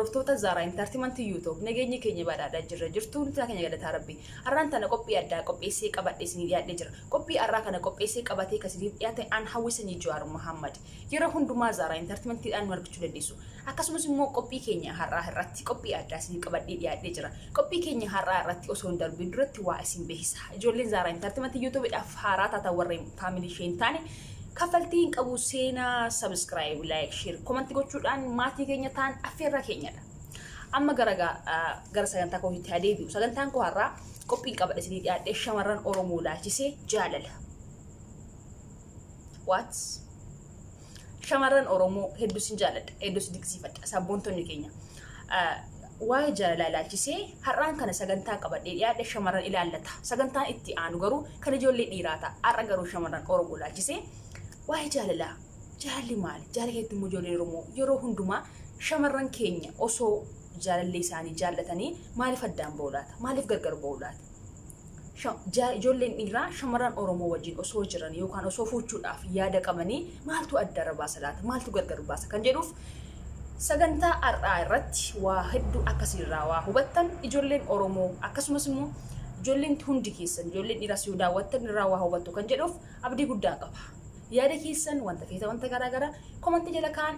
hordoftoota Zara Entertainment YouTube nageenyi keenya badhaadhaa jirra jirtu nuti keenya galataa rabbi har'aan tana qophii addaa qopheessee qabadhee isinii dhiyaadhee jira qophii har'aa kana qopheessee qabatee kasiniif dhiyaate aan hawwisanii Jawaar Muhammad yeroo hundumaa Zara Entertainment dhaan argachuu dandeessu akkasumas immoo qophii keenya har'aa irratti qophii addaa isinii qabadhee dhiyaadhee jira qophii keenya har'aa irratti osoo hin darbin duratti waa isin beeksisa ijoolleen Zara Entertainment YouTube dhaaf haaraa taata warreen family isheen taane kafaltiin qabu seenaa subscribe like share comment gochuudhaan maatii keenya taan affeerra keenyadha amma gara sagantaa koo itti adeebi'u sagantaan koo har'aa qophiin qabadhe isinii dhiyaadhee shamarran Oromoo laalchisee jaalala what shamarran Oromoo hedduu sin jaaladha hedduu sin dinqisiifadha sabboontonni keenya waa'ee jaalalaa laalchisee har'aan kana sagantaa qabadhee dhiyaadhee shamarran ilaallata sagantaan itti aanu garuu kan ijoollee dhiiraata har'a garuu shamarran Oromoo laalchisee waa'ee jaalalaa jaalalli maali jaalalli ijoollee Oromoo yeroo hundumaa shamarran keenya osoo jaalallee isaanii jaallatanii maaliif addaan ba'u laata maaliif gargar ba'u laata ijoolleen dhiiraa shamarran Oromoo wajjin osoo jiran yookaan osoo fuuchuudhaaf yaada qabanii maaltu adda baasa laata maaltu gargar baasa kan jedhuuf sagantaa har'aa irratti waa hedduu akkasiirraa waa hubattan ijoolleen Oromoo akkasumas immoo ijoolleen hundi keessan ijoolleen dhiiraas yoo daawwattan irraa waa hubattu kan jedhuuf abdii guddaa qaba. Yaada keessan wanta feeta wanta garaagaraa komantii jala kaan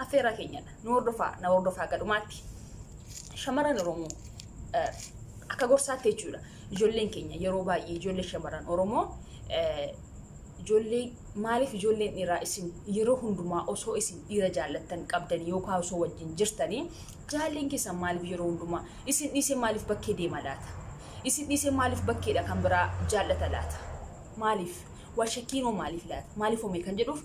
affeerraa keenyadha nu hordofaa gadhumaatti shamarran Oromoo akka gorsaatti jechuudha ijoolleen keenya yeroo baay'ee ijoollee shamarran Oromoo ijoollee maaliif ijoolleen dhiiraa isin yeroo hundumaa osoo isin dhiira jaallattan qabdanii yookaan osoo wajjin jirtanii jaalleen keessan maaliif yeroo hundumaa isin dhiisee maaliif bakkee deema laata isin dhiisee maaliif bakkeedha kan biraa jaallata laata maaliif washakkiinoo maaliif laata maaliif hoomee kan jedhuuf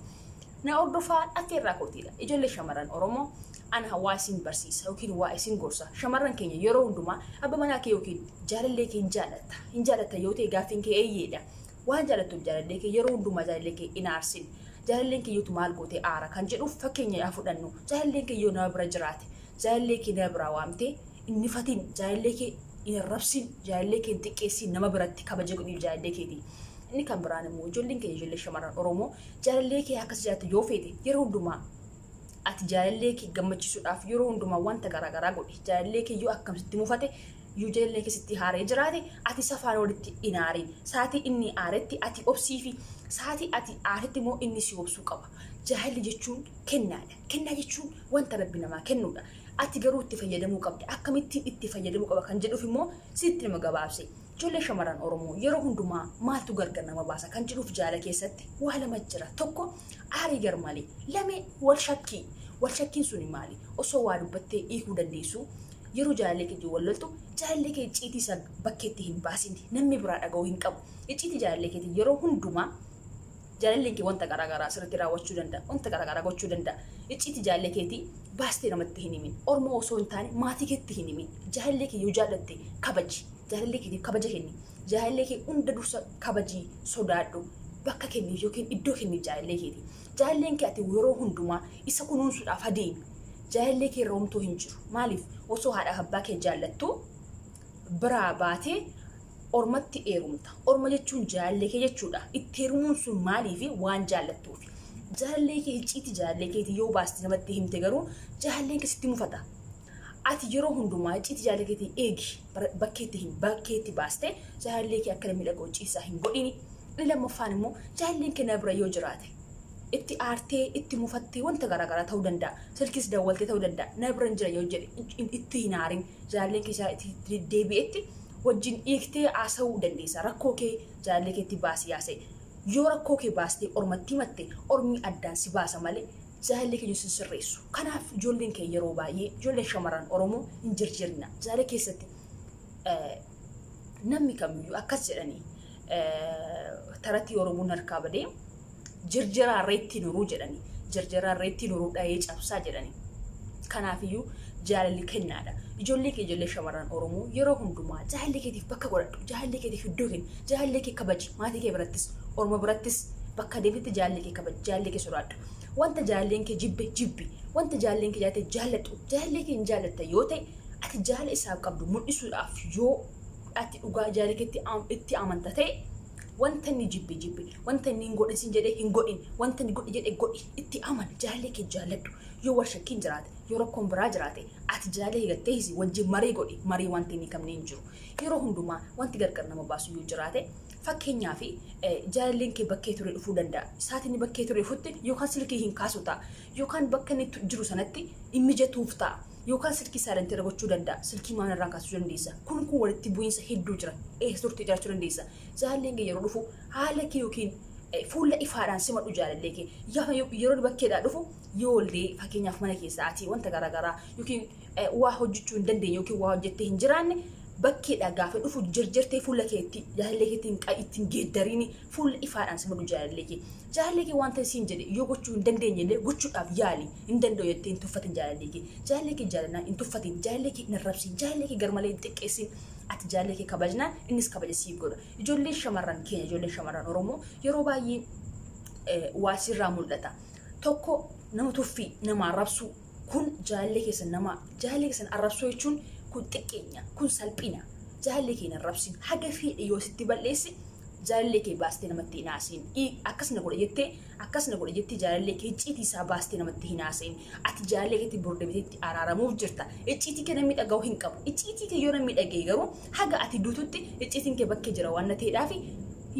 na hordofaa affeerraa kootiidha ijoollee shamarran Oromoo ana hawaasiin barsiisa yookiin waa isin gorsa shamarran keenya yeroo hundumaa abba manaa kee yookiin jaalallee kee hin jaalatta yoo ta'e gaaffiin kee eeyyeedha waan jaalattuuf jaalallee kee yeroo hundumaa jaalallee kee hin aarsin jaalalleen kee yootu maal gootee aara kan jedhuuf fakkeenya yaa fudhannu jaalalleen kee yoo nama bira jiraate jaalallee kee nama biraa waamtee inni fatiin jaalallee kee hin rabsin jaalallee kee hin xiqqeessin nama biratti kabaja godhiif jaalallee keetii. Inni kan biraan immoo ijoolleen keenya ijoollee shamarran Oromoo jaalallee kee akkas jiraatu yoo feete yeroo hundumaa ati jaalallee kee gammachiisuudhaaf yeroo hundumaa wanta garaagaraa godhi jaalallee kee yoo akkamitti mufate yoo jaalallee kee sitti haaree jiraate ati safaan walitti hin aarin saatii inni aaretti ati obsiifi saatii ati aaretti immoo inni si obsuu qaba jaalalli jechuun kennaadha kennaa jechuun wanta rabbi namaa kennuudha ati garuu itti fayyadamuu qabda akkamittiin itti fayyadamuu qaba kan jedhuuf immoo sitti nama gabaabse. Ijoollee shamarran Oromoo yeroo hundumaa maaltu gargar nama baasa kan jedhuuf jaala keessatti waa lama jira tokko aarii garmalee lamee wal shakkiin suni maali osoo waa dubbattee hiikuu dandeessu yeroo jaalallee kee wal loltu jaalallee kee icciitii isa bakkeetti hin baasin namni biraa dhaga'uu hin qabu icciitii jaalallee keetii yeroo hundumaa jaalalleen kee wanta garaagaraa asirratti raawwachuu danda'a wanta garaagaraa gochuu danda'a icciitii jaalallee keetii baastee namatti hin himin Oromoo osoo hin taane maatii keetti hin himin jaalallee kee yoo jaallatte kabaji. Jaalallee keetiif kabaja kenni jaalallee kee hunda dursa kabajii sodaadhu bakka kenniif yookiin iddoo kenniif jaalallee keeti jaalalleen kee ati yeroo hundumaa isa kunuunsuudhaaf adeemi jaalallee kee irra homtuu hin jiru maaliif osoo haadha abbaa kee jaallattu biraa baatee ormatti heerumta orma jechuun jaalallee kee jechuudha itti heerumuun sun maaliif waan jaallattuuf jaalallee kee icciitii jaalallee keetii yoo baaste namatti himte garuu jaalalleen kee sitti mufata. Ati yeroo hundumaa icciitii jaalallee keetii eegi bakkeetti baaste jaalallee kee akka miidhagoo ciisaa hin godhini. Inni lammaffaan immoo jaalalleen kee nama bira yoo jiraate itti aartee itti mufattee wanta garaagaraa ta'uu danda'a silkis dawwaltee ta'uu danda'a nama bira hin jira yoo jedhe itti hin aarin jaalalleen kee itti deebi'etti wajjin hiiktee haasa'uu dandeessa rakkoo kee jaalallee keetti baasii haasa'e yoo rakkoo kee baastee ormatti himatte ormi addaan si baasa malee. Jaalallee keenya sirreessu. Kanaaf ijoolleen keenya yeroo baay'ee ijoollee shamarran Oromoo hin jirjirna. Jaalallee keessatti namni kamiyyuu akkas jedhanii taratti Oromoon harkaa badee jirjiraa reetti nuruu jedhanii jirjiraa reetti nuruu dhahee cabsaa jedhanii. Kanaafiyyuu jaalalli kennaadha. Ijoollee keenya ijoollee shamarran Oromoo yeroo hundumaa jaalallee keetiif bakka godhadhu jaalallee keetiif iddoo kenni jaalallee kee kabaji maatii kee birattis Oromoo birattis bakka deebitti jaalallee kee kabaji jaalallee kee sodaadhu. Wanta jaalalleen kee jibbi wanta jaalalleen kee jaalate jaalladhu jaalallee kee hin jaalatta yoo ta'e ati jaalala isaaf qabdu mul'isuudhaaf yoo ati dhugaa jaalallee keetti itti amanta ta'e wanta inni jibbi wanta inni hin godhin jedhee hin godhin wanta inni godhi jedhee godhi itti amani jaalallee kee jaaladhu yoo warshakkiin jiraate yoo rakkoon biraa jiraate ati jaalallee higattee hisi wajjin marii godhi marii wanti inni kamne hin jiru yeroo hundumaa wanti gargar nama baasu yoo jiraate fakkeenyaa fi jaalalleen kee bakkee ture dhufuu danda'a isaatiin bakkee ture dhufutti yookaan silkii hin kaasu ta'a yookaan bakka inni jiru sanatti hin mijatuuf ta'a yookaan silkii saalantii gochuu danda'a silkii maan irraa kaasuu dandeessa kun walitti bu'iinsa hedduu jira turtii jiraachuu dandeessa jaalalleen kee yeroo dhufu haala kee yookiin fuula ifaadhaan simadhu jaalallee kee yeroo bakkeedhaa dhufu yoo illee fakkeenyaaf mana keessaati wanta garaagaraa yookiin waa hojjechuu hin dandeenye yookiin waa hojjettee hin jiraanne bakkeedhaa gaafa dhufu jirjirtee fuula keetti jaalallee keetiin ittiin geeddariini fuula ifaadhaan simadhu jaalallee kee wanta isiin jedhe yoo gochuu hin dandeenye illee gochuudhaaf yaali hin danda'u jettee hin tuffatin jaalallee kee jaalallee hin tuffatin jaalallee kee hin arrabsin jaalallee kee garmalee hin xiqqeessin ati jaalallee kee kabajnaan innis kabaja siif godha ijoolleen shamarran keenya ijoolleen shamarran Oromoo yeroo baay'ee waa sirraa mul'ata tokko nama tuffii nama arrabsuu kun jaalallee keessan arrabsuu jechuun kun xiqqeenya kun salphina jaalallee kee hin arrabsin haga fedhe yoo sitti balleessi jaalallee kee baastee namatti hin haasiin akkasuma godha jettee jaalallee kee icciitii isaa baastee namatti hin haasiin ati jaalallee keetti bordabiteetti araaramuuf jirta icciitii kee namni dhaga'u hin qabu icciitii kee yoo namni dhaga'e garuu haga ati duututti icciitiin kee bakkee jira waan ta'eedhaaf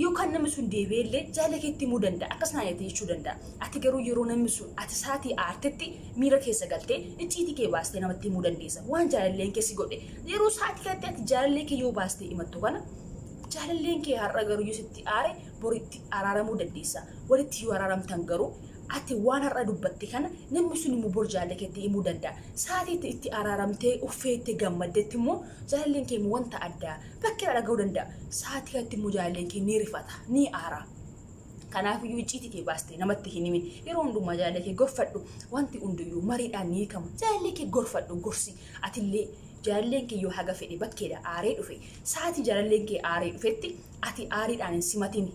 yookaan namni sun deebi'ellee jaalallee keetti himuu danda'a akkasuma ayyaatee jechuu danda'a ati garuu yeroo namni sun ati saatii aartetti miira keessa galtee icciitii kee baastee namatti himuu dandeessa waan jaalalleen keessi godhe yeroo saatii kanatti ati jaalallee kee yoo baastee himattu kana jaalalleen kee har'a garuu yoo sitti aare boritti araaramuu dandeessa walitti yoo araaramtan garuu ati waan har'a dubbatte kana namni sun immoo bor jaalallee keetti himuu danda'a saatii itti araaramtee uffeetti gammaddetti immoo jaalalleen kee wanta addaa bakkee dhaga'uu danda'a saatii kanatti immoo jaalalleen kee ni rifata ni aara kanaaf iyyuu icciitii kee baastee namatti hin himin yeroo hundumaa jaalallee kee gorfadhu wanti hundiyyuu mariidhaan ni hiikama jaalallee kee gorfadhu gorsi atillee jaalalleen kee yoo haga fedhe bakkeedha aaree dhufe saatii jaalalleen kee aaree dhufetti ati aariidhaan hin simatin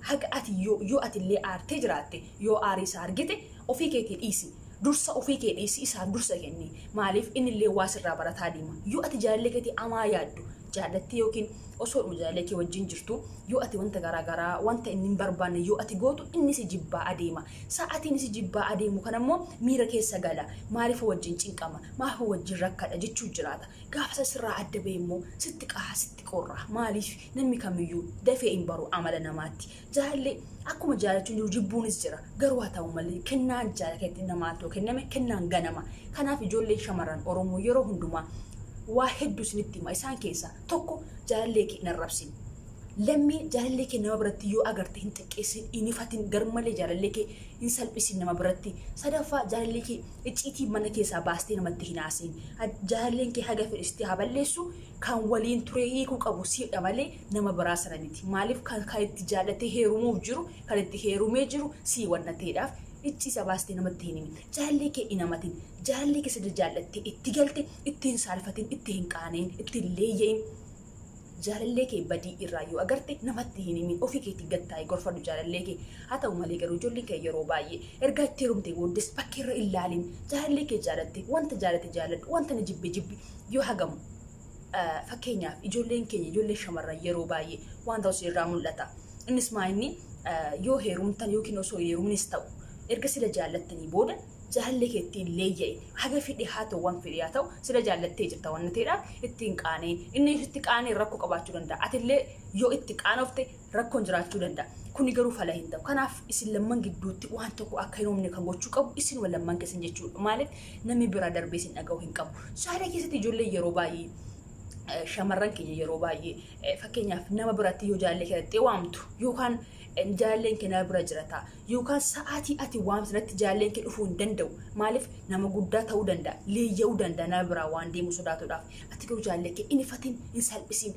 haga ati yoo atillee aartee jiraatte yoo aarii isaa argite ofii keetii dhiisi dursa ofii kee dhiisi isaan dursa kenni maaliif innillee waa sirraa barataa deema yoo ati jaalallee keetii amaa yaaddu jaalattee yookiin osoo jaalallee kee wajjin jirtu yoo ati wanta garaagaraa wanta inni hin barbaanne yoo ati gootu inni si jibbaa adeema sa'aatiin si jibbaa adeemu kanammoo miira keessa gala maaliif wajjin cinqama maaliif wajjin rakkadha jechuu jiraata gaafa sirraa adda ba'e immoo sitti qaha sitti qorra maaliif namni kamiyyuu dafee hin baru amala namaatti jaalallee akkuma jaalachuun jiru jibbuunis jira garuu haa ta'u malee kennaan jaalallee namaatti kenname kennaan ganama kanaaf ijoollee shamarran Oromoo yeroo hundumaa waa hedduu isinitti hima isaan keessaa tokko jaalallee kee hin arrabsin lammii jaalallee kee nama biratti yoo agarte hin xiqqeessin hin ifatin garmalee jaalallee kee hin salphisin nama biratti sadaffaa jaalallee kee icciitii mana keessaa baastee namatti hin haasin jaalalleen kee haga fedhistee haa balleessu kan waliin ture hiikuu qabu siidha malee nama biraa sana miti maaliif kan itti jaalatee heerumuuf jiru kan itti heerumee jiru sii wannateedhaaf ittisa baastee namatti hin himin jaalallee kee hin amatin jaalallee kee sada jaallattee itti galte itti hin saalfatin itti hin qaaneen itti hin leeyya'in jaalallee kee badii irraa yoo agarte namatti hin himin ofii keetti gattaa'e gorfadhu jaalallee kee haa ta'u malee garuu ijoolleen kee yeroo baay'ee erga itti heerumtee booddes bakka irra ilaalin jaalallee kee jaalatte wanta jaalate jaaladhu wanta na jibbe yoo hagamu fakkeenyaaf ijoolleen keenya ijoollee shamarran yeroo baay'ee waan ta'us irraa mul'ata innis maayinni yoo heerumtan yookiin osoo heerumnis ta'u erga sila jaallattanii booda jaalallee kee ittiin leeyya'e haga fedhe haa ta'u waan fedhe haa ta'u sila jaallattee jirta waan ta'eedhaaf ittiin qaaneen inni itti qaaneen rakkoo qabaachuu danda'a atillee yoo itti qaanofte rakkoon jiraachuu danda'a kuni garuu fala hin ta'u kanaaf isin lamman gidduutti waan tokko akka hin uumne kan gochuu qabu isin wal lamman keessan jechuudha maaliif namni biraa darbee isin dhaga'u hin qabu jaalallee keessatti ijoollee yeroo baay'ee shamarran keenya yeroo baay'ee fakkeenyaaf nama biratti yoo jaalallee keessatti waamtu yookaan jaalalleen kee nama bira jirata yookaan sa'aatii ati waamsanatti jaalalleen kee dhufuu hin danda'u maaliif nama guddaa ta'uu danda'a leeyya'uu danda'a nama biraa waan deemu sodaatuudhaaf ati garuu jaalallee kee hin ifatin hin salphisin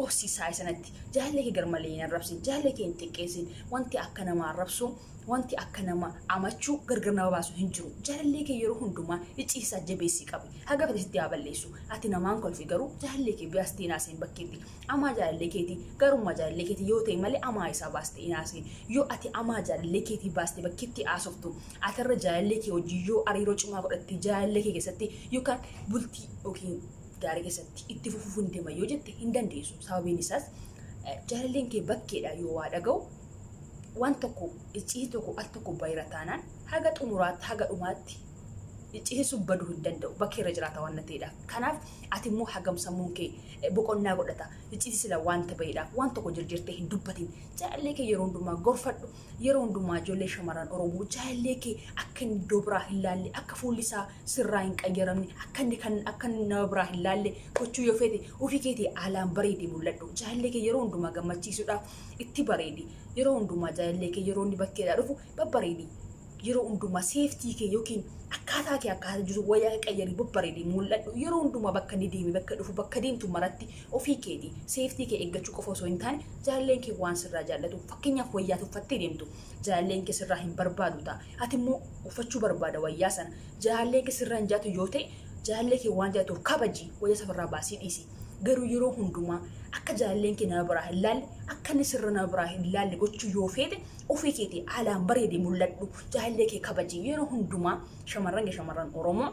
oosisaa sanatti jaalallee kee garmalee hin arrabsin jaalallee kee hin xiqqeessin wanti akka nama arrabsu wanti akka nama amachuu gargar nama baasu hin jiru jaalallee kee yeroo hundumaa icciisaa jabeessii qabi haga fedhisitti haa balleessu ati namaan kolfi garuu jaalallee kee baastee naaseen bakkeetti amaa jaalallee keetii garummaa jaalallee keetii yoo ta'e malee amaa isaa baastee naaseen yoo ati amaa jaalallee keetii baastee bakkeetti haasoftu atarra jaalallee kee hojii yoo hariiroo cimaa godhatte jaalallee kee keessatti yookaan bultii yookiin gaarii keessatti itti fufuun deema yoo jette hin dandeessu sababiin isaas jaalalleen kee bakkeedha yoo waa dhaga'u waan tokko icciitii tokko al tokko bayra taanaan haga xumuraatti haga dhumaatti icciitii baduu hin danda'u bakka irra jiraata waan ta'eedha. Kanaaf ati immoo hagam sammuun kee boqonnaa godhata icciitii sila waan ta'eedhaaf waan tokko jirjirtee hin dubbatin jaalallee kee yeroo hundumaa gorfadhu yeroo hundumaa ijoollee shamarran Oromoo jaalallee kee akka inni iddoo biraa hin laalle akka fuulli isaa sirraa hin qayyaramne akka inni nama biraa hin laalle gochuu yoo feete ofii keetii haalaan bareedee mul'adhu jaalallee kee yeroo hundumaa gammachiisuudhaaf itti bareedi yeroo hundumaa jaalallee kee yeroo inni bakkeedhaa dhufu babbareedi yeroo hundumaa seeftii kee yookiin akkaataa jiru wayyaa qayyarii babbareedee mul'adhu yeroo hundumaa bakka ni deemi bakka dhufu bakka deemtu maratti ofii keetii seeftii kee eeggachuu qofa osoo hin taane jaalalleen kee waan sirraa jaallatu fakkeenyaaf wayyaa uffattee deemtu jaalalleen kee sirraa hin barbaadu ta'a ati immoo uffachuu barbaada wayyaa sana jaalalleen kee sirraa hin jaallatu yoo ta'e jaalallee kee waan jaallatuuf kabaji wayyaa safarraa baasii dhiisi garuu yeroo hundumaa akka jaalalleen kee nama biraa hin laalle akka inni sirra nama biraa hin laalle gochuu yoo feete ofii keetii haalaan bareedee mul'adhu jaalallee kee kabaji yeroo hundumaa shamarran Oromoo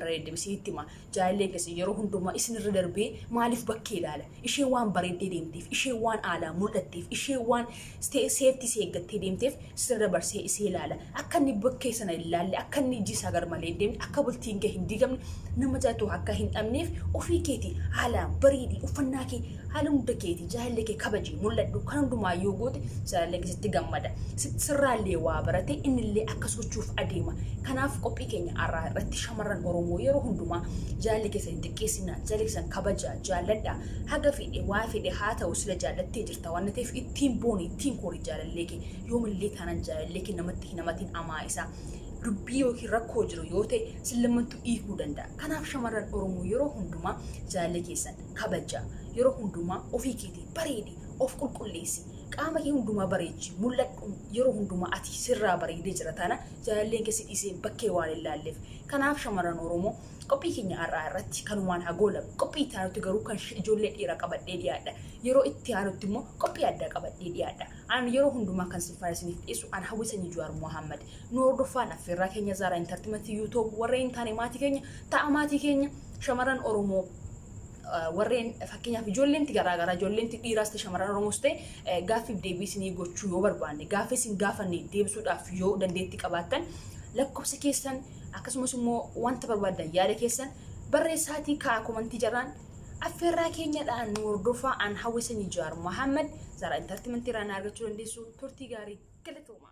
reddibsiitti ma jaalalleen kee yeroo hundumaa isin irra darbee maaliif bakkee ilaala ishee waan bareeddee deemteef ishee waan haalaan mul'atteef ishee waan seeftii see eeggattee deemteef sirra dabarsee isee ilaala akka inni bakkee sana hin laalle akka inni ijji isaa garmalee deemne akka bultiin kee hin diigamne nama jaallatu akka hin dhabneef ofii keetii haalaan bareedii uffannaa kee haala hunda keetii jaalallee kee kabaji mul'adhu kan hundumaa yoo goote jaalallee kee sitti gammada sirraallee waa barate innillee akka sochuuf adeema kanaaf qophii keenya har'aa irratti shamarran Oromoo yeroo hundumaa jaalallee keessa hin xiqqeessina jaalallee keessan kabaja jaalladha haga fedhe waa fedhe haa ta'u sila jaallattee jirta waan ta'eef ittiin booni ittiin koori jaalallee kee yoomillee taanaan jaalallee kee namatiin amaa isaa dubbii yookiin rakkoo jiru yoo ta'e sillammantu hiikuu danda'a. Kanaaf shamarran Oromoo yeroo hundumaa jaalallee keessan kabaja yeroo hundumaa ofii keetii bareedi of qulqulleessi qaama kee hundumaa bareechi mul'adhu yeroo hundumaa ati sirraa bareedee jira taana jaalalleen kee si dhiisee bakkee waan hin laalleef kanaaf shamarran Oromoo qophii keenya har'aa irratti kanumaan hagoola qophii itti aanutti garuu kan ijoollee dhiiraa qabadhee dhiyaadha yeroo itti aanutti immoo qophii addaa qabadhee dhiyaadha ani yeroo hundumaa kan siffaa isiniif dhiyeessu an hawwisanii Jawaar Mohammad nu hordofaan affeerraa keenya Zara Entertainment YouTube warreen taane maatii keenya ta'a maatii keenya shamarran Oromoo warreen fakkeenyaaf ijoolleen garaagaraa ijoolleen dhiiraas ta'e shamarran Oromoos ta'e gaaffiif deebii isinii gochuu yoo barbaanne gaaffii isin gaafanne deebisuudhaaf yoo dandeettii qabaattan lakkoofsa keessan akkasumas immoo wanta barbaadan yaada keessan barreessaatii kaa'aa komantii jaraan affeerraa keenyadhaan nu hordofaa an hawwisanii Jawaar Mohammad Zara Entertainment irraa argachuu dandeessu turtii gaarii galatooma.